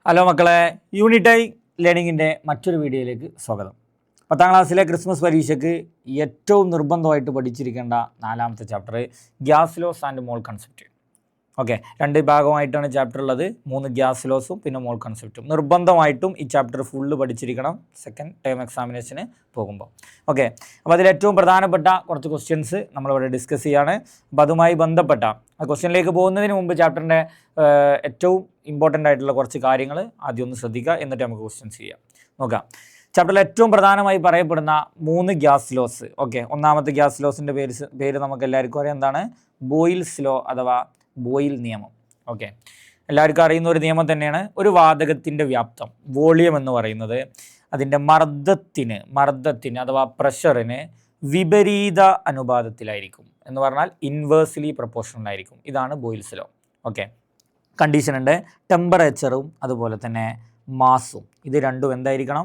Hello മക്കളെ, യൂണിറ്റൈ ലേണിങ്ങിൻ്റെ മറ്റൊരു വീഡിയോയിലേക്ക് സ്വാഗതം. 10ാം ക്ലാസ്സിലെ ക്രിസ്മസ് പരീക്ഷയ്ക്ക് ഏറ്റവും നിർബന്ധമായിട്ട് പഠിച്ചിരിക്കേണ്ട 4ാമത്തെ chapter gas laws and mole concept. Okay, 2 ഭാഗമായിട്ടാണ് ചാപ്റ്റർ ഉള്ളത്. 3 ഗ്യാസ് ലോസും പിന്നെ മോൾ കൺസെപ്റ്റും. നിർബന്ധമായിട്ടും ഈ ചാപ്റ്റർ ഫുള്ള് പഠിച്ചിരിക്കണം സെക്കൻഡ് ടേം എക്സാമിനേഷന് പോകുമ്പോൾ. ഓക്കെ, അപ്പോൾ അതിൽ ഏറ്റവും പ്രധാനപ്പെട്ട കുറച്ച് ക്വസ്റ്റ്യൻസ് നമ്മളിവിടെ ഡിസ്കസ് ചെയ്യുകയാണ്. അപ്പോൾ അതുമായി ബന്ധപ്പെട്ട ആ ക്വസ്റ്റ്യനിലേക്ക് പോകുന്നതിന് മുമ്പ് ചാപ്റ്ററിൻ്റെ ഏറ്റവും ഇമ്പോർട്ടൻ്റ് ആയിട്ടുള്ള കുറച്ച് കാര്യങ്ങൾ ആദ്യം ഒന്ന് ശ്രദ്ധിക്കുക, എന്നിട്ട് നമുക്ക് ക്വസ്റ്റ്യൻസ് ചെയ്യാം. നോക്കാം, ചാപ്റ്ററിൽ ഏറ്റവും പ്രധാനമായി പറയപ്പെടുന്ന 3 ഗ്യാസ് ലോസ്. ഓക്കെ, ഒന്നാമത്തെ ഗ്യാസ് ലോസിൻ്റെ പേര് നമുക്ക് എല്ലാവർക്കും അറിയാം, എന്താണ്? ബോയിൽസ് ലോ അഥവാ ബോയിൽ നിയമം. ഓക്കെ, എല്ലാവർക്കും അറിയുന്ന ഒരു നിയമം തന്നെയാണ്. ഒരു വാതകത്തിൻ്റെ വ്യാപ്തം, വോളിയം എന്ന് പറയുന്നത്, അതിൻ്റെ മർദ്ദത്തിന് അഥവാ പ്രഷറിന് വിപരീത അനുപാതത്തിലായിരിക്കും. എന്ന് പറഞ്ഞാൽ ഇൻവേഴ്സ്ലി പ്രൊപ്പോർഷണൽ ആയിരിക്കും. ഇതാണ് ബോയിൽസ് ലോ. ഓക്കെ, കണ്ടീഷൻ ഉണ്ട്, ടെമ്പറേച്ചറും അതുപോലെ തന്നെ മാസും ഇത് രണ്ടും എന്തായിരിക്കണം?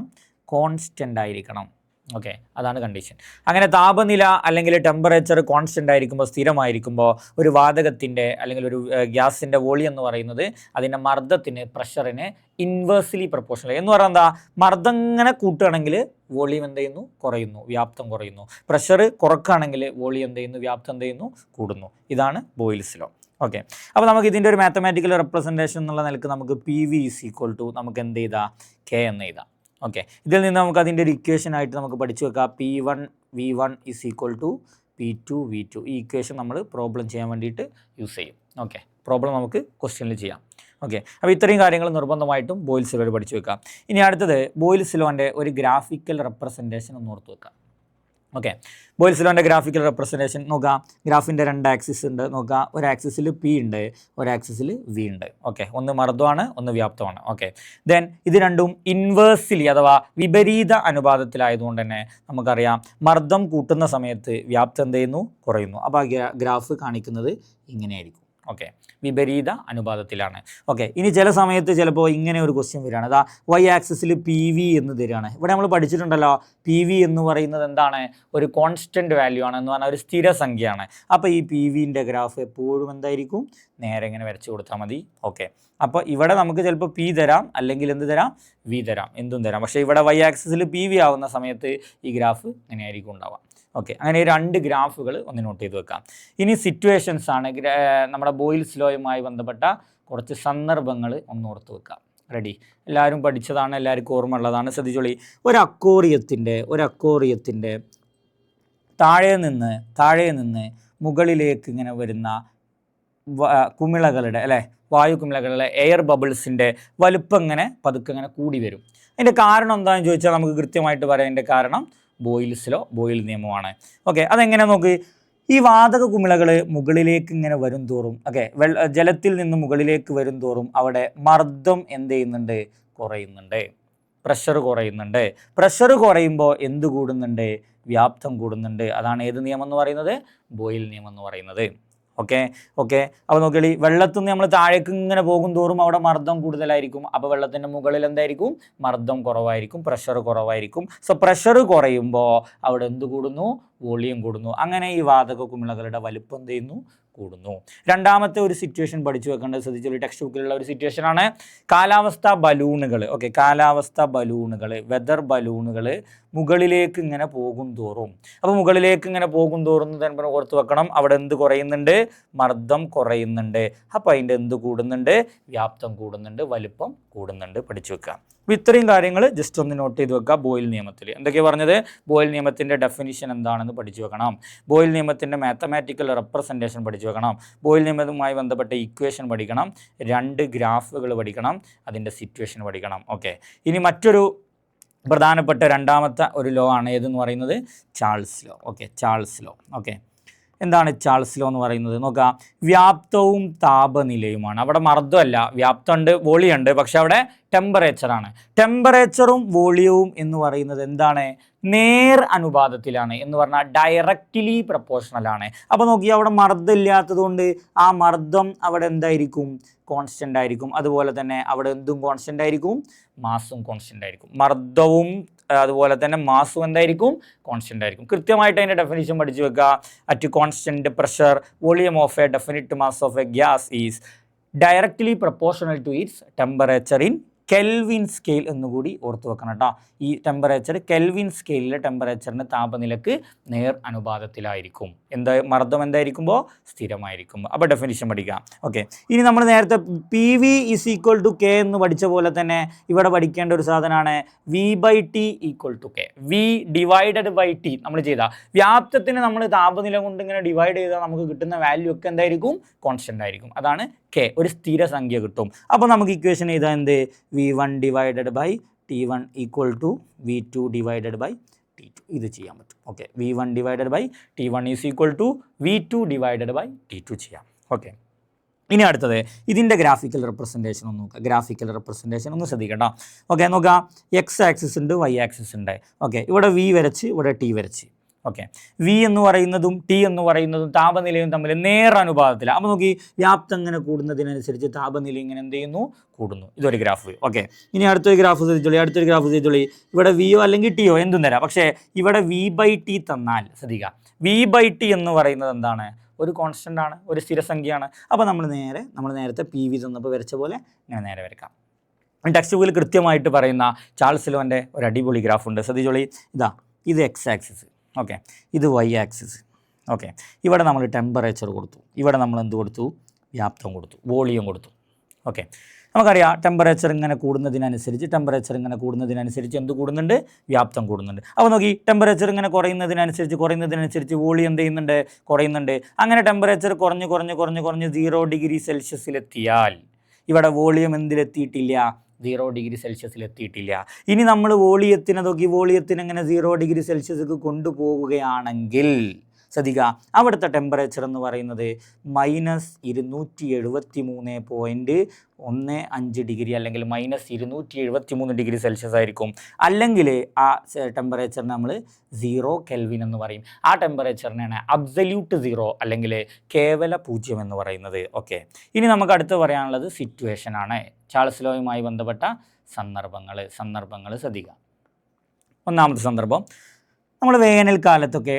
കോൺസ്റ്റൻ്റ് ആയിരിക്കണം. ഓക്കെ, അതാണ് കണ്ടീഷൻ. അങ്ങനെ താപനില അല്ലെങ്കിൽ ടെമ്പറേച്ചർ കോൺസ്റ്റൻ്റ് ആയിരിക്കുമ്പോൾ, സ്ഥിരമായിരിക്കുമ്പോൾ, ഒരു വാതകത്തിൻ്റെ അല്ലെങ്കിൽ ഒരു ഗ്യാസിൻ്റെ വോളിയം എന്ന് പറയുന്നത് അതിൻ്റെ മർദ്ദത്തിന് പ്രഷറിന് ഇൻവേഴ്സ്ലി പ്രൊപ്പോർഷണൽ. എന്ന് പറഞ്ഞാൽ എന്താ? മർദ്ദം ഇങ്ങനെ കൂട്ടുകയാണെങ്കിൽ വോളിയം എന്ത് ചെയ്യുന്നു? കുറയുന്നു, വ്യാപ്തം കുറയുന്നു. പ്രഷർ കുറക്കുകയാണെങ്കിൽ വോളിയം എന്ത് ചെയ്യുന്നു? വ്യാപ്തം എന്ത് ചെയ്യുന്നു? കൂടുന്നു. ഇതാണ് ബോയിൽസ് ലോ. ഓക്കെ, അപ്പോൾ നമുക്ക് ഇതിൻ്റെ ഒരു മാത്തമാറ്റിക്കൽ റെപ്രസെൻറ്റേഷൻ എന്നുള്ള നിലക്ക് നമുക്ക് P V is equal to നമുക്ക് എന്ത് ചെയ്താൽ കെ എന്ന് എഴുതാം. ഓക്കെ, ഇതിൽ നിന്ന് നമുക്ക് അതിൻ്റെ ഒരു ഇക്വേഷൻ ആയിട്ട് നമുക്ക് പഠിച്ചു വെക്കാം. P1V1 is equal to P2V2. ഈ ഇക്വേഷൻ നമ്മൾ പ്രോബ്ലം ചെയ്യാൻ വേണ്ടിയിട്ട് യൂസ് ചെയ്യും. ഓക്കെ, പ്രോബ്ലം നമുക്ക് ക്വസ്റ്റ്യനിൽ ചെയ്യാം. ഓക്കെ, അപ്പോൾ ഇത്രയും കാര്യങ്ങൾ നിർബന്ധമായിട്ടും ബോയിൽസ് ലോ പഠിച്ചു വെക്കാം. ഇനി അടുത്തത് ബോയിൽസ് ലോൻ്റെ ഒരു ഗ്രാഫിക്കൽ റെപ്രസെൻറ്റേഷൻ ഒന്ന് ഓർത്ത് വെക്കാം. ഓക്കെ, ബോയിൽസ് ലോൻ്റെ ഗ്രാഫിക്കൽ റെപ്രസെൻറ്റേഷൻ നോക്കാം. ഗ്രാഫിൻ്റെ 2 ആക്സിസ് ഉണ്ട്. നോക്കാം, ഒരു ആക്സിസിൽ പി ഉണ്ട്, ഒരു ആക്സിസിൽ വി ഉണ്ട്. ഓക്കെ, ഒന്ന് മർദ്ദമാണ്, ഒന്ന് വ്യാപ്തമാണ്. ഓക്കെ, ദെൻ ഇത് രണ്ടും ഇൻവേഴ്സ്ലി അഥവാ വിപരീത അനുപാതത്തിലായതുകൊണ്ട് തന്നെ നമുക്കറിയാം മർദ്ദം കൂട്ടുന്ന സമയത്ത് വ്യാപ്തം എന്ത് ചെയ്യുന്നു? കുറയുന്നു. അപ്പോൾ ആ ഗ്രാഫ് കാണിക്കുന്നത് ഇങ്ങനെയായിരിക്കും. ഓക്കെ, വിപരീത അനുപാതത്തിലാണ്. ഓക്കെ, ഇനി ചില സമയത്ത് ചിലപ്പോൾ ഇങ്ങനെ ഒരു ക്വസ്റ്റ്യൻ വരികയാണ്. അതാ വൈ ആക്സിസിൽ പി വി എന്ന് തരികയാണ്. ഇവിടെ നമ്മൾ പഠിച്ചിട്ടുണ്ടല്ലോ, പി വി എന്ന് പറയുന്നത് എന്താണ്? ഒരു കോൺസ്റ്റൻറ്റ് വാല്യൂ ആണ്, എന്ന് പറഞ്ഞാൽ ഒരു സ്ഥിരസംഖ്യയാണ്. അപ്പോൾ ഈ പി വിൻ്റെ ഗ്രാഫ് എപ്പോഴും എന്തായിരിക്കും? നേരെ ഇങ്ങനെ വരച്ച് കൊടുത്താൽ മതി. ഓക്കെ, അപ്പോൾ ഇവിടെ നമുക്ക് ചിലപ്പോൾ പി തരാം, അല്ലെങ്കിൽ എന്ത് തരാം? വി തരാം, എന്തും തരാം. പക്ഷേ ഇവിടെ വൈ ആക്സിസിൽ പി വി ആവുന്ന സമയത്ത് ഈ ഗ്രാഫ് ഇങ്ങനെയായിരിക്കും ഉണ്ടാവാം. ഓക്കെ, അങ്ങനെ 2 ഗ്രാഫുകൾ ഒന്ന് നോട്ട് ചെയ്ത് വെക്കാം. ഇനി സിറ്റുവേഷൻസ് ആണ്, നമ്മുടെ ബോയിൽസ് ലോയുമായി ബന്ധപ്പെട്ട കുറച്ച് സന്ദർഭങ്ങൾ ഒന്ന് ഓർത്ത് വെക്കാം. റെഡി? എല്ലാവരും പഠിച്ചതാണ്, എല്ലാവർക്കും ഓർമ്മ ഉള്ളതാണ്. ശ്രദ്ധിച്ചോളി, ഒരു അക്കോറിയത്തിൻ്റെ താഴെ നിന്ന് മുകളിലേക്ക് ഇങ്ങനെ വരുന്ന കുമിളകളുടെ വായു കുമിളകളുടെ എയർ ബബിൾസിൻ്റെ വലുപ്പം ഇങ്ങനെ പതുക്കെ ഇങ്ങനെ കൂടി വരും. അതിൻ്റെ കാരണം എന്താണെന്ന് ചോദിച്ചാൽ നമുക്ക് കൃത്യമായിട്ട് പറയാം. അതിൻ്റെ കാരണം ബോയിൽസ് ലോ, ബോയിൽ നിയമമാണ്. ഓക്കെ, അതെങ്ങനെ നോക്ക്. ഈ വാതക കുമിളകൾ മുകളിലേക്ക് ഇങ്ങനെ വരും തോറും, ഓക്കെ, ജലത്തിൽ നിന്ന് മുകളിലേക്ക് വരും തോറും അവിടെ മർദ്ദം എന്ത് ചെയ്യുന്നുണ്ട്? കുറയുന്നുണ്ട്. പ്രഷർ കുറയുന്നുണ്ട്. പ്രഷർ കുറയുമ്പോൾ എന്ത് കൂടുന്നുണ്ട്? വ്യാപ്തം കൂടുന്നുണ്ട്. അതാണ് ഏത് നിയമം എന്ന് പറയുന്നത്? ബോയിൽ നിയമം എന്ന് പറയുന്നത്. ഓക്കെ, അപ്പോൾ നോക്കിയാൽ വെള്ളത്തിൽ നിന്ന് നമ്മൾ താഴേക്ക് ഇങ്ങനെ പോകും തോറും അവിടെ മർദ്ദം കൂടുതലായിരിക്കും. അപ്പോൾ വെള്ളത്തിൻ്റെ മുകളിൽ എന്തായിരിക്കും? മർദ്ദം കുറവായിരിക്കും, പ്രഷർ കുറവായിരിക്കും. സോ പ്രഷർ കുറയുമ്പോൾ അവിടെ എന്ത് കൂടുന്നു? വോളിയം കൂടുന്നു. അങ്ങനെ ഈ വാതക കുമിളകളുടെ വലുപ്പം എന്ത് ചെയ്യുന്നു? കൂടുന്നു. രണ്ടാമത്തെ ഒരു സിറ്റുവേഷൻ പഠിച്ചു വെക്കേണ്ടത്, ശ്രദ്ധിച്ചൊരു ടെക്സ്റ്റ് ബുക്കിലുള്ള ഒരു സിറ്റുവേഷനാണ്. കാലാവസ്ഥാ ബലൂണുകൾ, ഓക്കെ, വെതർ ബലൂണുകൾ മുകളിലേക്ക് ഇങ്ങനെ പോകും തോറും, അപ്പോൾ മുകളിലേക്ക് ഇങ്ങനെ പോകും തോറും തന്നെ ഓർത്ത് വെക്കണം, അവിടെ എന്ത് കുറയുന്നുണ്ട്? മർദ്ദം കുറയുന്നുണ്ട്. അപ്പോൾ അതിൻ്റെ എന്ത് കൂടുന്നുണ്ട്? വ്യാപ്തം കൂടുന്നുണ്ട്, വലുപ്പം കൂടുന്നുണ്ട്. പഠിച്ചു വെക്കുക. അപ്പോൾ ഇത്രയും കാര്യങ്ങൾ ജസ്റ്റ് ഒന്ന് നോട്ട് ചെയ്ത് വെക്കുക. ബോയിൽ നിയമത്തിൽ എന്തൊക്കെയാണ് പറഞ്ഞത്? ബോയിൽ നിയമത്തിൻ്റെ ഡെഫിനിഷൻ എന്താണെന്ന് പഠിച്ചു വെക്കണം. ബോയിൽ നിയമത്തിൻ്റെ മാത്തമാറ്റിക്കൽ റെപ്രസെൻറ്റേഷൻ പഠിച്ചു വെക്കണം. ബോയിൽ നിയമവുമായി ബന്ധപ്പെട്ട ഇക്വേഷൻ പഠിക്കണം. 2 ഗ്രാഫുകൾ പഠിക്കണം. അതിൻ്റെ സിറ്റുവേഷൻ പഠിക്കണം. ഓക്കെ, ഇനി മറ്റൊരു പ്രധാനപ്പെട്ട രണ്ടാമത്തെ ഒരു ലോ ആണ് ഏതെന്ന് പറയുന്നത്? Charles law. Okay, Charles law. Okay, എന്താണ് ചാൾസ് ലോ എന്ന് പറയുന്നത്? നോക്കാം, വ്യാപ്തവും താപനിലയുമാണ്. അവിടെ മർദ്ദമല്ല, വ്യാപ്തമുണ്ട്, വോളിയമുണ്ട്, പക്ഷെ അവിടെ ടെമ്പറേച്ചറാണ്. ടെമ്പറേച്ചറും വോളിയവും എന്ന് പറയുന്നത് എന്താണ്? നേർ അനുപാതത്തിലാണ്. എന്ന് പറഞ്ഞാൽ ഡയറക്റ്റ്ലി പ്രപ്പോർഷണൽ ആണ്. അപ്പോൾ നോക്കി, അവിടെ മർദ്ദം ഇല്ലാത്തത് കൊണ്ട് ആ മർദ്ദം അവിടെ എന്തായിരിക്കും? കോൺസ്റ്റൻ്റ് ആയിരിക്കും. അതുപോലെ തന്നെ അവിടെ എന്തും കോൺസ്റ്റൻ്റ് ആയിരിക്കും? മാസും കോൺസ്റ്റൻ്റ് ആയിരിക്കും. മർദ്ദവും അതുപോലെ തന്നെ മാസും എന്തായിരിക്കും? കോൺസ്റ്റൻ്റ് ആയിരിക്കും. കൃത്യമായിട്ട് അതിൻ്റെ ഡെഫിനിഷൻ പഠിച്ചു വെക്കുക. At constant pressure volume of a definite mass of a gas is directly proportional to its temperature in Kelvin scale എന്നുകൂടി ഓർത്ത് വെക്കണം കേട്ടോ. ഈ ടെമ്പറേച്ചർ കെൽവിൻ സ്കെയിലിലെ ടെമ്പറേച്ചറിന് താപനിലക്ക് നേർ അനുപാതത്തിലായിരിക്കും. മർദ്ദം എന്തായിരിക്കുമ്പോൾ സ്ഥിരമായിരിക്കുമ്പോൾ. അപ്പോൾ ഡെഫിനിഷൻ പഠിക്കാം. ഓക്കെ, ഇനി നമ്മൾ നേരത്തെ PV = K എന്ന് പഠിച്ച പോലെ തന്നെ ഇവിടെ പഠിക്കേണ്ട ഒരു സാധനമാണ് V/T = K. V/T നമ്മൾ ചെയ്ത വ്യാപ്തത്തിന് നമ്മൾ താപനില കൊണ്ട് ഇങ്ങനെ ഡിവൈഡ് ചെയ്താൽ നമുക്ക് കിട്ടുന്ന വാല്യൂ ഒക്കെ എന്തായിരിക്കും? കോൺസ്റ്റൻ്റ് ആയിരിക്കും. അതാണ് K, ഒരു സ്ഥിരസംഖ്യ കിട്ടും. അപ്പോൾ നമുക്ക് ഇക്വേഷൻ ചെയ്താൽ എന്ത്? V1 / T1 = V2 / T2. ഇത് ചെയ്യാൻ പറ്റും. Okay, V1 / T1 = V2 / T2 ചെയ്യാം. ഓക്കെ, ഇനി അടുത്തത് ഇതിൻ്റെ ഗ്രാഫിക്കൽ റെപ്രസെൻറ്റേഷൻ ഒന്ന് നോക്കുക. ഗ്രാഫിക്കൽ റെപ്രസെൻറ്റേഷൻ ഒന്ന് ശ്രദ്ധിക്കട്ടോ. ഓക്കെ, നോക്കാം. എക്സ് ആക്സിസ് ഉണ്ട്, വൈ ആക്സിസ് ഉണ്ട്. ഓക്കെ, ഇവിടെ V വരച്ച്, ഇവിടെ T വരച്ച്. ഓക്കെ, V എന്ന് പറയുന്നതും T എന്ന് പറയുന്നതും താപനിലയും തമ്മിൽ നേർ അനുപാതത്തിലാണ്. അപ്പോൾ നോക്കി, വ്യാപ്തം ഇങ്ങനെ കൂടുന്നതിനനുസരിച്ച് താപനില ഇങ്ങനെ എന്ത് ചെയ്യുന്നു? കൂടുന്നു. ഇതൊരു ഗ്രാഫ്. ഓക്കെ, ഇനി അടുത്തൊരു ഗ്രാഫ് ശ്രദ്ധിച്ചോളി. ഇവിടെ വിയോ അല്ലെങ്കിൽ ടിയോ എന്തും തരാം. പക്ഷേ ഇവിടെ V/T തന്നാൽ ശ്രദ്ധിക്കുക, V/T എന്ന് പറയുന്നത് എന്താണ്? ഒരു കോൺസ്റ്റൻ്റ് ആണ്, ഒരു സ്ഥിരസംഖ്യയാണ്. അപ്പോൾ നമ്മൾ നേരത്തെ PV തന്നപ്പോൾ വരച്ച പോലെ ഇങ്ങനെ നേരെ വരക്കാം. ടെക്സ്റ്റ് ബുക്കിൽ കൃത്യമായിട്ട് പറയുന്ന ചാൾസ് ലോൻ്റെ ഒരു അടിപൊളി ഗ്രാഫ് ഉണ്ട്. ശ്രദ്ധിച്ചോളി, ഇത് എക്സ് ആക്സിസ്. ഓക്കെ, ഇത് വൈ ആക്സിസ്. ഓക്കെ, ഇവിടെ നമ്മൾ ടെമ്പറേച്ചർ കൊടുത്തു, ഇവിടെ നമ്മൾ എന്ത് കൊടുത്തു? വ്യാപ്തം കൊടുത്തു, വോളിയം കൊടുത്തു. ഓക്കെ, നമുക്കറിയാം ടെമ്പറേച്ചർ ഇങ്ങനെ കൂടുന്നതിനനുസരിച്ച് എന്ത് കൂടുന്നുണ്ട്? വ്യാപ്തം കൂടുന്നുണ്ട്. അപ്പോൾ നോക്കി, ടെമ്പറേച്ചർ ഇങ്ങനെ കുറയുന്നതിനനുസരിച്ച് വോളിയം എന്ത് ചെയ്യുന്നുണ്ട്? കുറയുന്നുണ്ട്. അങ്ങനെ ടെമ്പറേച്ചർ കുറഞ്ഞ് 0 ഡിഗ്രി സെൽഷ്യസിലെത്തിയാൽ ഇവിടെ വോളിയം എന്തിലെത്തിയിട്ടില്ല? 0 ഡിഗ്രി സെൽഷ്യസിലെത്തിയിട്ടില്ല. ഇനി നമ്മൾ വോളിയത്തിനെ ഇങ്ങനെ 0 ഡിഗ്രി സെൽഷ്യസിലേക്ക് കൊണ്ടുപോവുകയാണെങ്കിൽ ശ്രദ്ധിക്കുക, അവിടുത്തെ ടെമ്പറേച്ചർ എന്ന് പറയുന്നത് -273.15 ഡിഗ്രി അല്ലെങ്കിൽ -273 ഡിഗ്രി സെൽഷ്യസ് ആയിരിക്കും. അല്ലെങ്കിൽ ആ ടെമ്പറേച്ചറിന് നമ്മൾ 0 കെൽവിൻ എന്ന് പറയും. ആ ടെമ്പറേച്ചറിനാണ് അബ്സല്യൂട്ട് 0 അല്ലെങ്കിൽ കേവല 0 എന്ന് പറയുന്നത്. ഓക്കെ, ഇനി നമുക്ക് അടുത്ത് പറയാനുള്ളത് സിറ്റുവേഷൻ ആണ്. ചാൾസ് ലോയുമായി ബന്ധപ്പെട്ട സന്ദർഭങ്ങൾ ശ്രദ്ധിക്കുക. ഒന്നാമത്തെ സന്ദർഭം, നമ്മൾ വേനൽക്കാലത്തൊക്കെ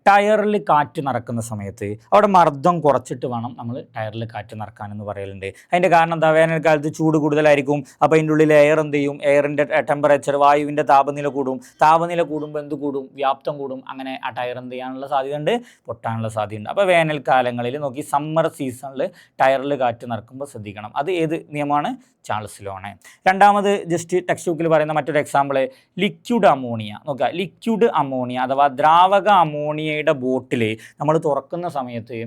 ടയറിൽ കാറ്റ് നിറക്കുന്ന സമയത്ത് അവിടെ മർദ്ദം കുറച്ചിട്ട് വേണം നമ്മൾ ടയറിൽ കാറ്റ് നിറക്കാനെന്ന് പറയലുണ്ട്. അതിൻ്റെ കാരണം എന്താ? വേനൽക്കാലത്ത് ചൂട് കൂടുതലായിരിക്കും. അപ്പോൾ അതിൻ്റെ ഉള്ളിൽ എയർ എന്ത് ചെയ്യും? എയറിൻ്റെ ടെമ്പറേച്ചർ, വായുവിൻ്റെ താപനില കൂടും. താപനില കൂടുമ്പോൾ എന്ത് കൂടും? വ്യാപ്തം കൂടും. അങ്ങനെ ആ ടയർ എന്ത് ചെയ്യാനുള്ള സാധ്യതയുണ്ട്? പൊട്ടാനുള്ള സാധ്യതയുണ്ട്. അപ്പോൾ വേനൽക്കാലങ്ങളിൽ നോക്കി, സമ്മർ സീസണിൽ ടയറിൽ കാറ്റ് നിറക്കുമ്പോൾ ശ്രദ്ധിക്കണം. അത് ഏത് നിയമമാണ്? ചാൾസ് ലോ ആണ്. രണ്ടാമത് ജസ്റ്റ് ടെക്സ്റ്റ് ബുക്കിൽ പറയുന്ന മറ്റൊരു എക്സാമ്പിൾ, ലിക്വിഡ് അമോണിയ. നോക്കുക, ലിക്വിഡ് അമോണിയ അഥവാ ദ്രാവക അമോണിയയുടെ ബോട്ടിൽ നമ്മൾ തുറക്കുന്ന സമയത്ത്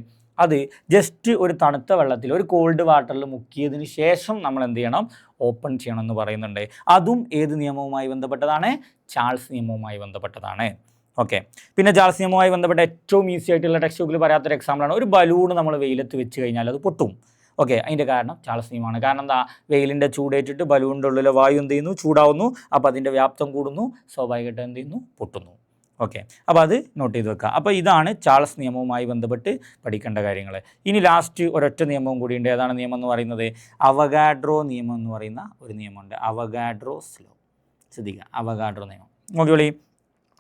അത് ജസ്റ്റ് ഒരു തണുത്ത വെള്ളത്തിൽ, ഒരു കോൾഡ് വാട്ടറിൽ മുക്കിയതിന് ശേഷം നമ്മൾ എന്ത് ചെയ്യണം? ഓപ്പൺ ചെയ്യണം എന്ന് പറയുന്നുണ്ട്. അതും ഏത് നിയമവുമായി ബന്ധപ്പെട്ടതാണ്? ചാൾസ് നിയമവുമായി ബന്ധപ്പെട്ടതാണ്. ഓക്കെ, പിന്നെ ചാൾസ് നിയമവുമായി ബന്ധപ്പെട്ട ഏറ്റവും ഈസി ആയിട്ടുള്ള ടെക്സ്റ്റ് ബുക്കിൽ പറയാത്തൊരു എക്സാമ്പിളാണ്, ഒരു ബലൂൺ നമ്മൾ വെയിലത്ത് വെച്ച് കഴിഞ്ഞാൽ അത് പൊട്ടും. ഓക്കെ, അതിൻ്റെ കാരണം ചാൾസ് നിയമമാണ്. കാരണം എന്താ? വെയിലിൻ്റെ ചൂടേറ്റിട്ട് ബലൂണിൻ്റെ ഉള്ളിലെ വായു എന്ത് ചെയ്യുന്നു? ചൂടാവുന്നു. അപ്പോൾ അതിൻ്റെ വ്യാപ്തം കൂടുന്നു, സ്വാഭാവികമായിട്ട് എന്ത് ചെയ്യുന്നു? പൊട്ടുന്നു. ഓക്കെ, അപ്പോൾ അത് നോട്ട് ചെയ്ത് വെക്കുക. അപ്പോൾ ഇതാണ് ചാൾസ് നിയമവുമായി ബന്ധപ്പെട്ട് പഠിക്കേണ്ട കാര്യങ്ങൾ. ഇനി ലാസ്റ്റ് ഒരൊറ്റ നിയമവും കൂടിയുണ്ട്. ഏതാണ് നിയമം എന്ന് പറയുന്നത്? അവഗാഡ്രോ നിയമം എന്ന് പറയുന്ന ഒരു നിയമമുണ്ട്. Avogadro's law. ശ്രദ്ധിക്കുക, അവഗാഡ്രോ നിയമം നോക്കിയോളി.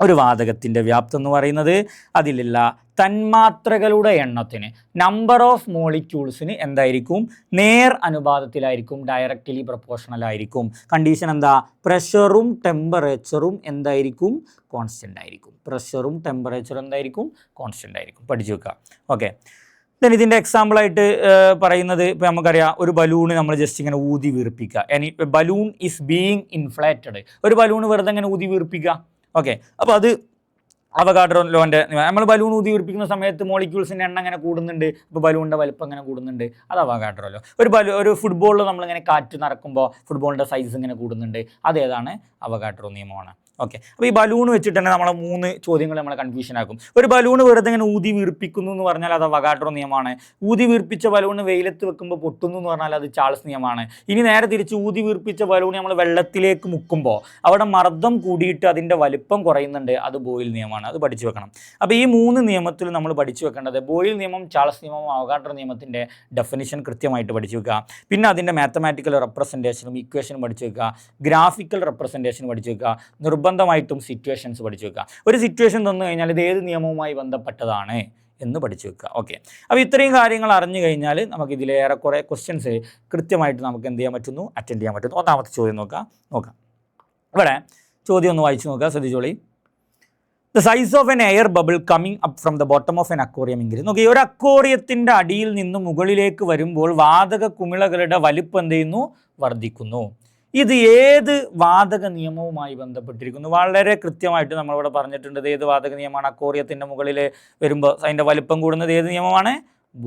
ഒരു വാതകത്തിൻ്റെ വ്യാപ്തം എന്ന് പറയുന്നത് അതിലുള്ള തന്മാത്രകളുടെ എണ്ണത്തിന്, നമ്പർ ഓഫ് മോളിക്യൂൾസിന് എന്തായിരിക്കും? നേർ അനുപാതത്തിലായിരിക്കും, ഡയറക്റ്റ്ലി പ്രൊപ്പോർഷണൽ ആയിരിക്കും. കണ്ടീഷൻ എന്താ? പ്രഷറും ടെമ്പറേച്ചറും എന്തായിരിക്കും? കോൺസ്റ്റൻ്റ് ആയിരിക്കും. പ്രഷറും ടെമ്പറേച്ചറും എന്തായിരിക്കും? കോൺസ്റ്റൻ്റ് ആയിരിക്കും. പഠിച്ചു വെക്കുക. ഓക്കെ, ദെൻ ഇതിൻ്റെ എക്സാമ്പിളായിട്ട് പറയുന്നത്, ഇപ്പോൾ നമുക്കറിയാം, ഒരു ബലൂണ് നമ്മൾ ജസ്റ്റ് ഇങ്ങനെ ഊതി വീർപ്പിക്കുക. ഇനി ബലൂൺ ഈസ് ബീയിങ് ഇൻഫ്ലേറ്റഡ്. ഒരു ബലൂണ് വെറുതെ ഇങ്ങനെ ഊതി വീർപ്പിക്കുക. ഓക്കെ, അപ്പോൾ അത് അവഗാഡ്രോ ലോൻ്റെ, നമ്മൾ ബലൂൺ ഊതി വീർപ്പിക്കുന്ന സമയത്ത് മോളിക്യൂൾസിൻ്റെ എണ്ണം അങ്ങനെ കൂടുന്നുണ്ട്, അപ്പോൾ ബലൂണിൻ്റെ വലിപ്പം അങ്ങനെ കൂടുന്നുണ്ട്. അത് അവഗാഡ്രോ ലോ. ഒരു ഫുട്ബോളിൽ നമ്മളിങ്ങനെ കാറ്റ് നിറക്കുമ്പോൾ ഫുട്ബോളിൻ്റെ സൈസ് ഇങ്ങനെ കൂടുന്നുണ്ട്. അതേതാണ്? അവഗാഡ്രോ നിയമമാണ്. ഓക്കെ, അപ്പോൾ ഈ ബലൂൺ വെച്ചിട്ട് തന്നെ നമ്മളെ 3 ചോദ്യങ്ങൾ നമ്മളെ കൺഫ്യൂഷൻ ആക്കും. ഒരു ബലൂൺ വെറുതെ ഇങ്ങനെ ഊതി വീർപ്പിക്കുന്നു എന്ന് പറഞ്ഞാൽ അത് അവഗാഡ്രോ നിയമമാണ്. ഊതി വീർപ്പിച്ച ബലൂൺ വെയിലത്ത് വെക്കുമ്പോൾ പൊട്ടുന്നു എന്ന് പറഞ്ഞാൽ അത് ചാൾസ് നിയമമാണ്. ഇനി നേരെ തിരിച്ച് ഊതി വീർപ്പിച്ച ബലൂൺ നമ്മൾ വെള്ളത്തിലേക്ക് മുക്കുമ്പോൾ അവിടെ മർദ്ദം കൂടിയിട്ട് അതിൻ്റെ വലിപ്പം കുറയുന്നുണ്ട്, അത് ബോയിൽ നിയമമാണ്. അത് പഠിച്ചു വെക്കണം. അപ്പോൾ ഈ 3 നിയമത്തിൽ നമ്മൾ പഠിച്ചു വെക്കേണ്ടത് ബോയിൽ നിയമം, ചാൾസ് നിയമം, അവഗാഡ്രോ നിയമത്തിൻ്റെ ഡെഫിനിഷൻ കൃത്യമായിട്ട് പഠിച്ചു വെക്കുക. പിന്നെ അതിൻ്റെ മാത്തമാറ്റിക്കൽ റെപ്രസെൻറ്റേഷനും ഇക്വേഷനും പഠിച്ചു വെക്കുക. ഗ്രാഫിക്കൽ റെപ്രസെൻറ്റേഷൻ പഠിച്ചു വെക്കുക. നിർബന്ധമായിട്ടും സിറ്റുവേഷൻസ് പഠിച്ചു വെക്കുക. ഒരു സിറ്റുവേഷൻ തന്നു കഴിഞ്ഞാൽ ഇത് ഏത് നിയമവുമായി ബന്ധപ്പെട്ടതാണ് എന്ന് പഠിച്ചു വെക്കുക. ഓക്കെ, അപ്പോൾ ഇത്രയും കാര്യങ്ങൾ അറിഞ്ഞു കഴിഞ്ഞാൽ നമുക്ക് ഇതിലേറെ കുറേ ക്വസ്റ്റ്യൻസ് കൃത്യമായിട്ട് നമുക്ക് എന്ത് ചെയ്യാൻ പറ്റുന്നു, അറ്റൻഡ് ചെയ്യാൻ പറ്റുന്നു. ഒന്നാമത്തെ ചോദ്യം നോക്കാം. ഇവിടെ ചോദ്യം ഒന്ന് വായിച്ചു നോക്കുക, ശ്രദ്ധിച്ചോളി. The size of an air bubble coming up from the bottom of an aquarium increase. നോക്കി, ഒരു അക്വേറിയത്തിൻ്റെ അടിയിൽ നിന്ന് മുകളിലേക്ക് വരുമ്പോൾ വാതക കുമിളകളുടെ വലിപ്പം എന്ത് ചെയ്യുന്നു, വർദ്ധിക്കുന്നു. ഇത് ഏത് വാതക നിയമവുമായി ബന്ധപ്പെട്ടിരിക്കുന്നു? വളരെ കൃത്യമായിട്ട് നമ്മളിവിടെ പറഞ്ഞിട്ടുണ്ട്. ഇത് ഏത് വാതക നിയമമാണ്? അക്വേറിയത്തിൻ്റെ മുകളിൽ വരുമ്പോൾ അതിൻ്റെ വലിപ്പം കൂടുന്നത് ഏത് നിയമമാണ്?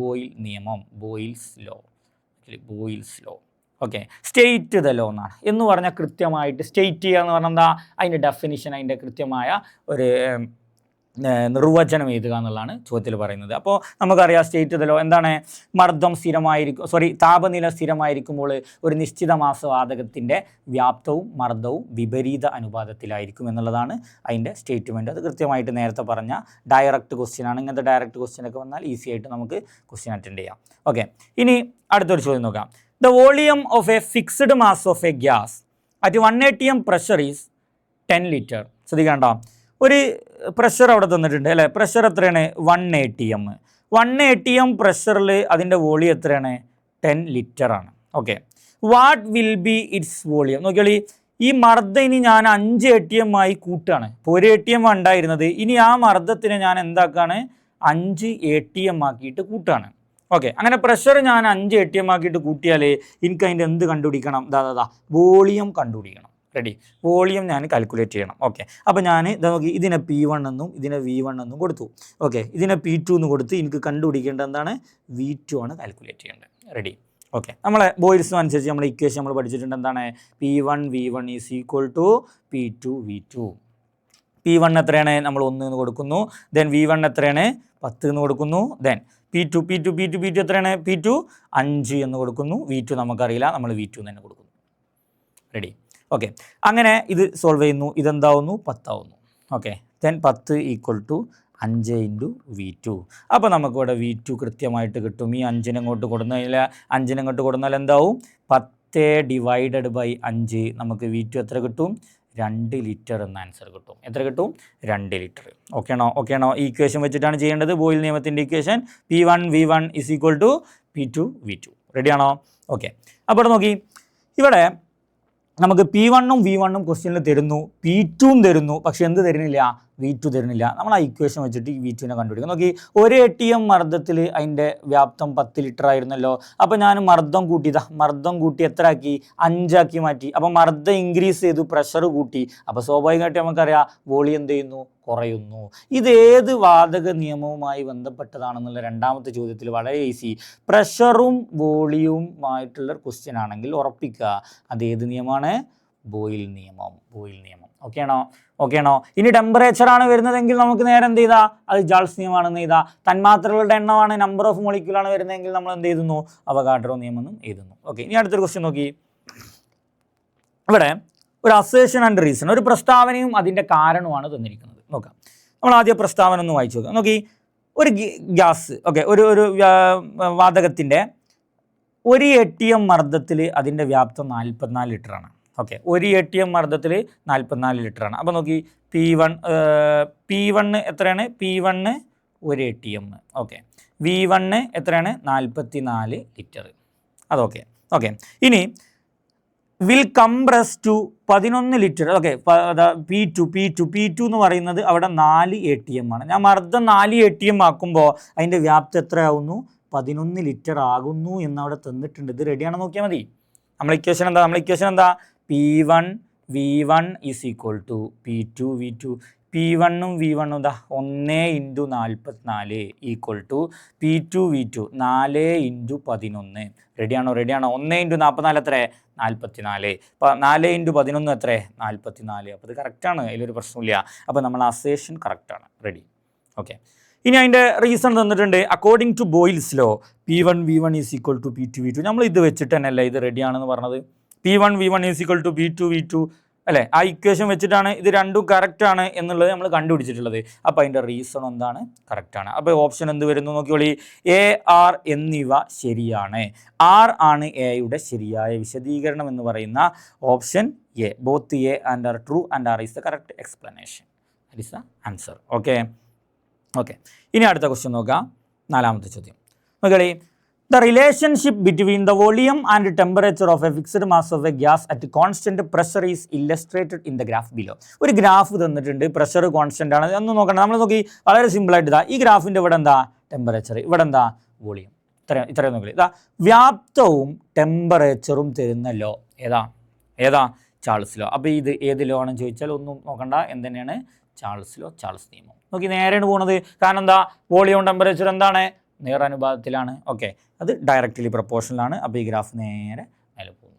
ബോയിൽ നിയമം, Boyle's law. Okay, state the law എന്നാണ് എന്ന് പറഞ്ഞാൽ കൃത്യമായിട്ട് സ്റ്റേറ്റ് ചെയ്യുക എന്ന് പറഞ്ഞാൽ എന്താ, അതിൻ്റെ ഡെഫിനിഷൻ, അതിൻ്റെ കൃത്യമായ ഒരു നിർവചനം എഴുതുക എന്നുള്ളതാണ് ചോദ്യത്തിൽ പറയുന്നത്. അപ്പോൾ നമുക്കറിയാം സ്റ്റേറ്റ് ദ ലോ എന്താണ്? താപനില സ്ഥിരമായിരിക്കുമ്പോൾ ഒരു നിശ്ചിത വാതകത്തിൻ്റെ വ്യാപ്തവും മർദ്ദവും വിപരീത അനുപാതത്തിലായിരിക്കും എന്നുള്ളതാണ് അതിൻ്റെ സ്റ്റേറ്റ്മെൻറ്റ്. അത് കൃത്യമായിട്ട് നേരത്തെ പറഞ്ഞ ഡയറക്റ്റ് ക്വസ്റ്റ്യൻ ആണ്. ഇങ്ങനത്തെ ഡയറക്റ്റ് ക്വസ്റ്റ്യൻ ഒക്കെ വന്നാൽ ഈസി ആയിട്ട് നമുക്ക് ക്വസ്റ്റ്യൻ അറ്റൻഡ് ചെയ്യാം. ഓക്കെ, ഇനി അടുത്തൊരു ചോദ്യം നോക്കാം. The volume of a fixed mass of a gas at 1 atm pressure is 10 liter. ശ്രദ്ധിക്കണ്ട, ഒരു പ്രഷർ അവിടെ തന്നിട്ടുണ്ട് അല്ലേ? പ്രഷർ എത്രയാണ്? 1 atm. 1 atm പ്രഷറിൽ അതിൻ്റെ വോളിയം എത്രയാണ്? 10 ലിറ്റർ ആണ്. Okay, what will be its volume? നോക്കിയോളി, ഈ മർദ്ദം ഇനി ഞാൻ 5 atm ആയി കൂട്ടുകയാണ്. ഇപ്പോൾ 1 atm ഉണ്ടായിരുന്നത്, ഇനി ആ മർദ്ദത്തിനെ ഞാൻ എന്താക്കാണ്? 5 atm ആക്കിയിട്ട് കൂട്ടുകയാണ്. ഓക്കെ, അങ്ങനെ പ്രഷർ ഞാൻ 5 atm ആക്കിയിട്ട് കൂട്ടിയാൽ എനിക്ക് അതിൻ്റെ എന്ത് കണ്ടുപിടിക്കണം? വോളിയം കണ്ടുപിടിക്കണം. റെഡി, വോളിയം ഞാൻ കാൽക്കുലേറ്റ് ചെയ്യണം. ഓക്കെ, അപ്പോൾ ഞാൻ നോക്കി, ഇതിനെ P1 എന്നും ഇതിനെ V1 എന്നും കൊടുത്തു. ഓക്കെ, ഇതിനെ P2 എന്ന് കൊടുത്ത് എനിക്ക് കണ്ടുപിടിക്കേണ്ടത് എന്താണ്? V2 ആണ് കാൽക്കുലേറ്റ് ചെയ്യേണ്ടത്. റെഡി, ഓക്കെ, നമ്മളെ ബോയിൽസും അനുസരിച്ച് നമ്മൾ ഇക്വേഷൻ നമ്മൾ പഠിച്ചിട്ടുണ്ട്. എന്താണ്? P1 V1 is equal to P2 V2. P1 എത്രയാണ്? നമ്മൾ 1 എന്ന് കൊടുക്കുന്നു. ദെൻ V1 എത്രയാണ്? 10 എന്ന് കൊടുക്കുന്നു. ദെൻ P2 എത്രയാണ്? P2 5 എന്ന് കൊടുക്കുന്നു. V2 നമുക്കറിയില്ല, നമ്മൾ V2 തന്നെ കൊടുക്കുന്നു. റെഡി, ഓക്കെ, അങ്ങനെ ഇത് സോൾവ് ചെയ്യുന്നു. ഇതെന്താവുന്നു? 10 ആവുന്നു. Okay, then 10 equal to 5 into V2. അപ്പോൾ നമുക്കിവിടെ V2 കൃത്യമായിട്ട് കിട്ടും. ഈ 5 അങ്ങോട്ട് കൊടുന്നാൽ എന്താവും? 10 ഡിവൈഡഡ് ബൈ 5. നമുക്ക് V2 എത്ര കിട്ടും? 2 ലിറ്റർ എന്ന ആൻസർ കിട്ടും. എത്ര കിട്ടും? 2 ലിറ്റർ. ഓക്കെ ആണോ? ഈ ഇക്വേഷൻ വെച്ചിട്ടാണ് ചെയ്യേണ്ടത്. ബോയിൽ നിയമത്തിൻ്റെ equation P1 V1 is equal to P2 V2. റെഡിയാണോ? ഓക്കെ, അപ്പോൾ നോക്കി, ഇവിടെ നമുക്ക് P1 V1 ക്വസ്റ്റ്യനിൽ തരുന്നു, P2 തരുന്നു, പക്ഷെ എന്ത് തരുന്നില്ല? V2 തരുന്നില്ല. നമ്മൾ ആ ഇക്വേഷൻ വെച്ചിട്ട് ഈ V2 കണ്ടുപിടിക്കും. നോക്കി, 1 atm മർദ്ദത്തിൽ അതിൻ്റെ വ്യാപ്തം 10 ലിറ്റർ ആയിരുന്നല്ലോ. അപ്പോൾ ഞാൻ മർദ്ദം കൂട്ടി എത്ര ആക്കി? 5 ആക്കി മാറ്റി. അപ്പോൾ മർദ്ദം ഇൻക്രീസ് ചെയ്തു, പ്രഷർ കൂട്ടി. അപ്പോൾ സ്വാഭാവികമായിട്ട് നമുക്കറിയാം വോളിയം എന്ത് ചെയ്യുന്നു? കുറയുന്നു. ഇത് ഏത് വാതക നിയമവുമായി ബന്ധപ്പെട്ടതാണെന്നുള്ള രണ്ടാമത്തെ ചോദ്യത്തിൽ വളരെ ഈസി. പ്രഷറും വോളിയവുമായിട്ടുള്ള ക്വസ്റ്റ്യൻ ആണെങ്കിൽ ഉറപ്പിക്കുക അത് ഏത് നിയമമാണ്? ബോയിൽ നിയമം. ഓക്കെ ആണോ? ഇനി ടെമ്പറേച്ചറാണ് വരുന്നതെങ്കിൽ നമുക്ക് നേരെ എന്ത് ചെയ്താൽ അത് ജാൾസ് നിയമമാണെന്ന് എഴുതാം. തന്മാത്രകളുടെ എണ്ണമാണ്, നമ്പർ ഓഫ് മോളിക്യൂളാണ് വരുന്നതെങ്കിൽ നമ്മൾ എന്ത് എഴുതുന്നു? അവഗാഡ്രോ നിയമം എന്നും എഴുതുന്നു. ഓക്കെ, ഇനി അടുത്തൊരു ക്വസ്റ്റ്യൻ നോക്കി. ഇവിടെ ഒരു അസേഷൻ ആൻഡ് റീസൺ, ഒരു പ്രസ്താവനയും അതിൻ്റെ കാരണവുമാണ് തന്നിരിക്കുന്നത്. നോക്കാം, നമ്മൾ ആദ്യം പ്രസ്താവന ഒന്ന് വായിച്ചു നോക്കാം. നോക്കി, ഒരു ഗ്യാസ്, ഓക്കെ, ഒരു വാതകത്തിൻ്റെ 1 atm മർദ്ദത്തിൽ അതിൻ്റെ വ്യാപ്തം 44 ലിറ്ററാണ്. ഓക്കെ, 1 atm മർദ്ദത്തിൽ 44 ലിറ്ററാണ്. അപ്പോൾ നോക്കി, P1 എത്രയാണ്? P1 1 atm. ഓക്കെ, V1 എത്രയാണ്? 44 ലിറ്റർ. അതൊക്കെ. ഓക്കെ, ഇനി will compress to 11 litre. Okay, P2 എന്ന് പറയുന്നത് അവിടെ 4 atm ആണ്. ഞാൻ മർദ്ദം 4 atm ആക്കുമ്പോൾ അതിൻ്റെ വ്യാപ്തി എത്രയാവുന്നു? 11 ലിറ്റർ ആകുന്നു എന്നവിടെ തന്നിട്ടുണ്ട്. ഇത് റെഡിയാണെന്ന് നോക്കിയാൽ മതി. നമ്മളെ ഇക്വേഷൻ എന്താ? P1 V1 is equal to P2 V2. P1 V1 1 × 44 equal to P2 V2 4 × 11. റെഡിയാണോ? 1 × 44 എത്ര? 44. അപ്പോൾ 4 × 11 എത്ര? 44. അപ്പോൾ ഇത് കറക്റ്റാണ്, അതിലൊരു പ്രശ്നമില്ല. അപ്പോൾ നമ്മൾ അസേഷൻ കറക്റ്റാണ്. Ready, okay. ഇനി അതിൻ്റെ റീസൺ തന്നിട്ടുണ്ട്. According to Boyle's law P1 V1 is equal to P2 V2. നമ്മൾ ഇത് വെച്ചിട്ട് തന്നെയല്ല ഇത് റെഡിയാണെന്ന് പറഞ്ഞത്. P1 V1 is equal to P2 V2 അല്ലേ? ആ ഇക്വേഷൻ വെച്ചിട്ടാണ് ഇത് രണ്ടും കറക്റ്റാണ് എന്നുള്ളത് നമ്മൾ കണ്ടുപിടിച്ചിട്ടുള്ളത്. അപ്പോൾ അതിൻ്റെ റീസൺ എന്താണ്? കറക്റ്റാണ്. അപ്പോൾ ഓപ്ഷൻ എന്ത് വരുന്നു നോക്കിയോളി. A, R എന്നിവ ശരിയാണ്. R ആണ് എയുടെ ശരിയായ വിശദീകരണം എന്ന് പറയുന്ന option A. Both A and R true and R is the correct explanation. That is the answer. Okay, okay, ഇനി അടുത്ത ക്വസ്റ്റ്യൻ നോക്കാം. 4ാമത്തെ ചോദ്യം നോക്കളി. The relationship between the volume and temperature of a fixed mass of a gas at constant pressure is illustrated in the graph below. ഒരു graph തന്നിട്ടുണ്ട്, pressure constant ആണ്, ഒന്നും നോക്കണം. നമ്മൾ നോക്കി വളരെ സിമ്പിളായിട്ട് ഇതാ ഈ ഗ്രാഫിൻ്റെ ഇവിടെ എന്താ ടെമ്പറേച്ചർ, ഇവിടെ എന്താ വോളിയം, ഇത്രയും നോക്കി. ഇതാ വ്യാപ്തവും ടെമ്പറേച്ചറും തരുന്ന ലോ ഏതാ ചാൾസ് ലോ. അപ്പോൾ ഇത് ഏത് ലോ ആണെന്ന് ചോദിച്ചാൽ ഒന്നും നോക്കണ്ട, എന്ത് ചാൾസ് ലോ, ചാൾസ് നിയമം. നോക്കി നേരെയാണ് പോകുന്നത്. കാരണം എന്താ വോളിയവും ടെമ്പറേച്ചർ എന്താണ് നേരാനുപാതത്തിലാണ്. ഓക്കെ, അത് ഡയറക്റ്റ്ലി പ്രൊപ്പോർഷനിലാണ്. അപ്പോൾ ഈ ഗ്രാഫ് നേരെ മേലെ പോകുന്നു.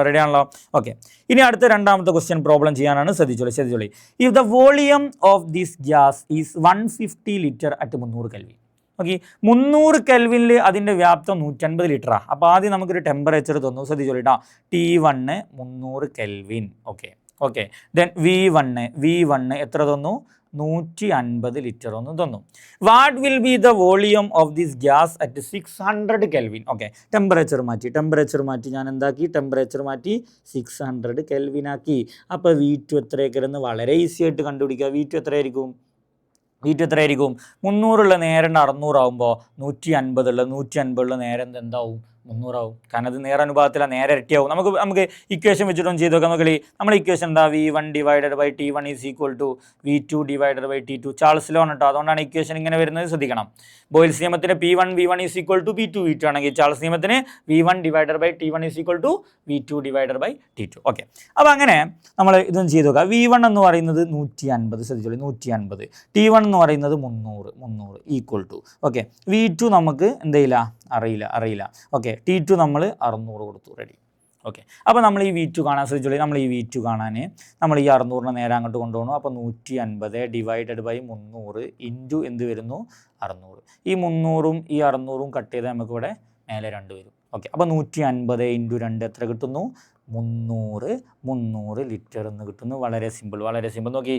റെഡിയാണല്ലോ. ഓക്കെ, ഇനി അടുത്ത 2ാമത്തെ ക്വസ്റ്റ്യൻ പ്രോബ്ലം ചെയ്യാനാണ്. ശ്രദ്ധിച്ചോളി. If the volume of this gas is 150 litre at 300 kelvin. Okay, 300 കെൽവിനിൽ അതിൻ്റെ വ്യാപ്തം 150 ലിറ്ററാണ്. അപ്പോൾ ആദ്യം നമുക്കൊരു ടെമ്പറേച്ചർ തന്നു. ശ്രദ്ധിച്ചോളി കേട്ടോ. T1 300 kelvin. Okay then V1 എത്ര തന്നു? 150 ലിറ്റർ ഒന്ന് തന്നു. What will B the volume of this gas at 600 kelvin. Okay, temperature മാറ്റി ഞാൻ എന്താക്കി? ടെമ്പറേച്ചർ മാറ്റി 600 കെൽവിൻ ആക്കി. അപ്പോൾ V2 എത്രയൊക്കെ വളരെ ഈസി ആയിട്ട് കണ്ടുപിടിക്കുക. V2 എത്രയായിരിക്കും? 300 നേരെ 600 ആകുമ്പോൾ 150 നേരെ എന്താവും? 300 ആവും. കാരണം അത് നേരനുപാതത്തിലാണ്, നേരെ ഇരട്ടിയാവും. നമുക്ക് ഇക്വേഷൻ വെച്ചിട്ടൊന്നും ചെയ്ത് നോക്കാം. നോക്കി നമ്മൾ ഇക്വേഷൻ എന്താ? V1 divided by T1 is equal to V2 divided by T2. Charles law ആണ് കേട്ടോ, അതുകൊണ്ടാണ് ഇക്വേഷൻ ഇങ്ങനെ വരുന്നത്. ശ്രദ്ധിക്കണം. ബോയിൽസ് നിയമത്തിന് P1 V1 is equal to P2 V2 ആണെങ്കിൽ ചാൾസ് നിയമത്തിന് V1 divided by T1 is equal to V2 divided by T2. Okay, അപ്പോൾ അങ്ങനെ നമ്മൾ ഇതൊന്നും ചെയ്ത് നോക്കാം. V1 എന്ന് പറയുന്നത് 150, ശ്രദ്ധിച്ചോളൂ 150. T1 എന്ന് പറയുന്നത് 300 ഈക്വൽ ടു. ഓക്കെ, V2 നമുക്ക് എന്തെയില്ല, അറിയില്ല. ഓക്കെ, T2 നമ്മൾ 600 കൊടുത്തു. റെഡി. ഓക്കെ, അപ്പോൾ നമ്മൾ ഈ V2 കാണാൻ ശ്രദ്ധിച്ചോളൂ. നമ്മൾ ഈ V2 കാണാൻ നമ്മൾ ഈ 600 നേരെ അങ്ങോട്ട് കൊണ്ടുപോകണം. അപ്പോൾ 150 ഡിവൈഡഡ് ബൈ 300 ഇൻറ്റു എന്ത് വരുന്നു? 600. ഈ 300ഉം ഈ 600ഉം കട്ട് ചെയ്താൽ നമുക്ക് ഇവിടെ മേലെ 2 വരും. ഓക്കെ, അപ്പോൾ 150 ഇൻറ്റു 2 എത്ര കിട്ടുന്നു? 300 ലിറ്റർ എന്ന് കിട്ടുന്നു. വളരെ സിമ്പിൾ. നോക്കി,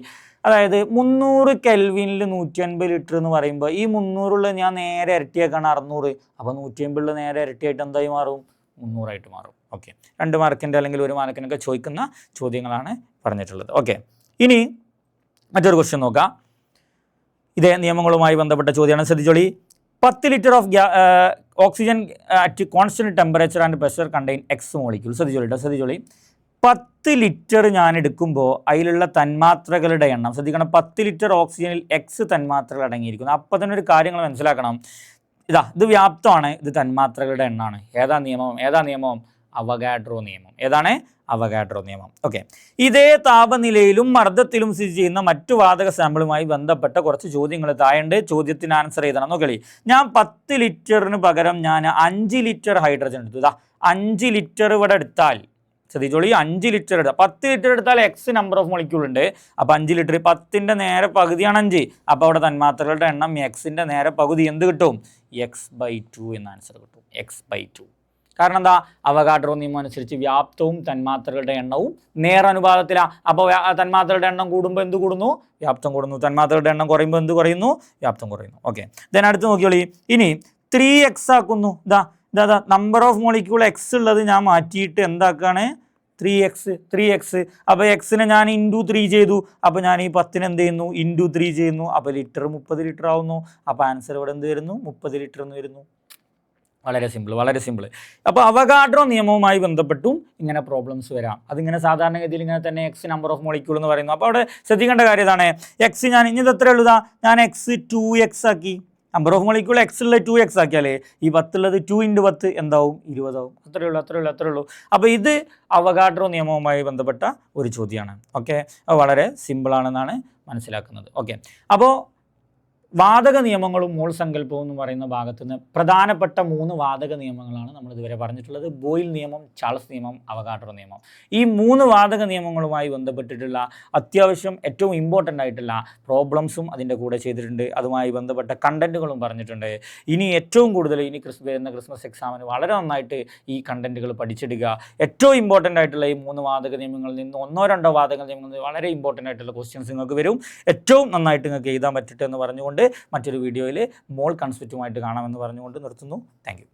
അതായത് 300 കെൽവിനിൽ 150 ലിറ്റർ എന്ന് പറയുമ്പോൾ ഈ 300 ഞാൻ നേരെ ഇരട്ടിയാക്കാണ് 600. അപ്പോൾ 150 നേരെ ഇരട്ടിയായിട്ട് എന്തായി മാറും? 300 മാറും. ഓക്കെ, 2 മാർക്കിൻ്റെ അല്ലെങ്കിൽ 1 മാർക്കിനൊക്കെ ചോദിക്കുന്ന ചോദ്യങ്ങളാണ് പറഞ്ഞിട്ടുള്ളത്. ഓക്കെ, ഇനി മറ്റൊരു ക്വസ്റ്റ്യൻ നോക്കാം. ഇതേ നിയമങ്ങളുമായി ബന്ധപ്പെട്ട ചോദ്യമാണ്. ശ്രദ്ധിച്ചോളി. 10 litre of oxygen at constant temperature and pressure contain X molecule. ശ്രദ്ധിച്ചോളി. 10 ലിറ്റർ ഞാൻ എടുക്കുമ്പോൾ അതിലുള്ള തന്മാത്രകളുടെ എണ്ണം ശ്രദ്ധിക്കണം. 10 ലിറ്റർ ഓക്സിജനിൽ X തന്മാത്രകൾ അടങ്ങിയിരിക്കുന്നു. അപ്പോൾ തന്നെ ഒരു കാര്യങ്ങൾ മനസ്സിലാക്കണം. ഇത് വ്യാപ്തമാണ്, ഇത് തന്മാത്രകളുടെ എണ്ണമാണ്. ഏതാ നിയമം? അവഗാഡ്രോ നിയമം. ഏതാണ്? അവഗാഡ്രോ നിയമം. ഓക്കെ, ഇതേ താപനിലയിലും മർദ്ദത്തിലും സ്ഥിതി ചെയ്യുന്ന മറ്റു വാതക സാമ്പിളുമായി ബന്ധപ്പെട്ട കുറച്ച് ചോദ്യങ്ങൾ താഴെയുണ്ട്. ചോദ്യത്തിന് ആൻസർ ചെയ്തണം. നോക്കളി, ഞാൻ 10 ലിറ്ററിന് പകരം ഞാൻ 5 ലിറ്റർ ഹൈഡ്രജൻ എടുത്തു. 5 ലിറ്റർ ഇവിടെ എടുത്താൽ ശ്രദ്ധിച്ചോളി, 5 ലിറ്റർ എടുത്താൽ 10 ലിറ്റർ എടുത്താൽ X നമ്പർ ഓഫ് മോളിക്യൂൾ ഉണ്ട്. അപ്പോൾ 5 ലിറ്റർ 10ൻ്റെ നേരെ പകുതിയാണ് 5. അപ്പോൾ അവിടെ തന്മാത്രകളുടെ എണ്ണം Xൻ്റെ നേരെ പകുതി എന്ത് കിട്ടും? X/2 എന്ന ആൻസർ കിട്ടും. X/2. കാരണം എന്താ? അവഗാഡ്രോ നിയമം അനുസരിച്ച് വ്യാപ്തവും തന്മാത്രകളുടെ എണ്ണവും നേരനുപാതത്തിലാണ്. അപ്പോൾ തന്മാത്രകളുടെ എണ്ണം കൂടുമ്പോൾ എന്ത് കൂടുന്നു? വ്യാപ്തം കൂടുന്നു. തന്മാത്രകളുടെ എണ്ണം കുറയുമ്പോൾ എന്ത് കുറയുന്നു? വ്യാപ്തം കുറയുന്നു. ഓക്കെ, ദെൻ അടുത്ത് നോക്കിയോളി. ഇനി 3x ആക്കുന്നു. ഇതാ നമ്പർ ഓഫ് മോളിക്യൂൾ X ഉള്ളത് ഞാൻ മാറ്റിയിട്ട് എന്താക്കാണ്? 3x. അപ്പോൾ Xനെ ഞാൻ ഇൻറ്റു 3 ചെയ്തു. അപ്പോൾ ഞാൻ ഈ 10ന് എന്ത് ചെയ്യുന്നു? ഇൻറ്റു 3 ചെയ്യുന്നു. അപ്പോൾ ലിറ്റർ 30 ലിറ്റർ ആവുന്നു. അപ്പോൾ ആൻസർ ഇവിടെ എന്ത് വരുന്നു? 30 ലിറ്റർ എന്ന് വരുന്നു. വളരെ സിമ്പിൾ. അപ്പോൾ അവഗാഡ്രോ നിയമവുമായി ബന്ധപ്പെട്ടും ഇങ്ങനെ പ്രോബ്ലംസ് വരാം. അതിങ്ങനെ സാധാരണഗതിയിൽ ഇങ്ങനെ തന്നെ X നമ്പർ ഓഫ് മോളിക്യൂൾ എന്ന് പറയുന്നു. അപ്പോൾ അവിടെ ശ്രദ്ധിക്കേണ്ട കാര്യം ഇതാണ്. X ഞാൻ ഇനി ഇത് എത്ര ഉള്ളതാ? ഞാൻ X 2x ആക്കി. നമ്പർ ഓഫ് മോളിക്യൂൾ X ഉള്ള 2x ആക്കിയാലേ ഈ 10 ഉള്ളത് 2 × 10 എന്താവും? 20 ആവും. അത്രയേ ഉള്ളൂ. അപ്പോൾ ഇത് അവഗാഡ്രോ നിയമവുമായി ബന്ധപ്പെട്ട ഒരു ചോദ്യമാണ്. ഓക്കെ, അത് വളരെ സിമ്പിളാണെന്നാണ് മനസ്സിലാക്കുന്നത്. ഓക്കെ, അപ്പോൾ വാതക നിയമങ്ങളും മോൾ സങ്കല്പവും എന്ന് പറയുന്ന ഭാഗത്തു നിന്ന് പ്രധാനപ്പെട്ട 3 വാതക നിയമങ്ങളാണ് നമ്മൾ ഇതുവരെ പറഞ്ഞിട്ടുള്ളത്. ബോയിൽ നിയമം, ചാൾസ് നിയമം, അവഗാഡ്രോ നിയമം. ഈ 3 വാതക നിയമങ്ങളുമായി ബന്ധപ്പെട്ടിട്ടുള്ള അത്യാവശ്യം ഏറ്റവും ഇമ്പോർട്ടൻ്റ് ആയിട്ടുള്ള പ്രോബ്ലംസും അതിൻ്റെ കൂടെ ചെയ്തിട്ടുണ്ട്. അതുമായി ബന്ധപ്പെട്ട കണ്ടൻറ്റുകളും പറഞ്ഞിട്ടുണ്ട്. ഇനി ഏറ്റവും കൂടുതൽ വരുന്ന ക്രിസ്മസ് എക്സാമിന് വളരെ നന്നായിട്ട് ഈ കണ്ടൻറ്റുകൾ പഠിച്ചെടുക്കുക. ഏറ്റവും ഇമ്പോർട്ടൻ്റ് ആയിട്ടുള്ള ഈ 3 വാതക നിയമങ്ങളിൽ നിന്ന് 1-2 വാതക നിയമങ്ങളിൽ വളരെ ഇമ്പോർട്ടൻ്റ് ആയിട്ടുള്ള ക്വസ്റ്റ്യൻസ് നിങ്ങൾക്ക് വരും. ഏറ്റവും നന്നായിട്ട് നിങ്ങൾക്ക് എഴുതാൻ പറ്റട്ടെ എന്ന് പറഞ്ഞുകൊണ്ട് മറ്റൊരു വീഡിയോയിൽ മോൾ കൺസെപ്റ്റുമായിട്ട് കാണാമെന്ന് പറഞ്ഞുകൊണ്ട് നിർത്തുന്നു. Thank you.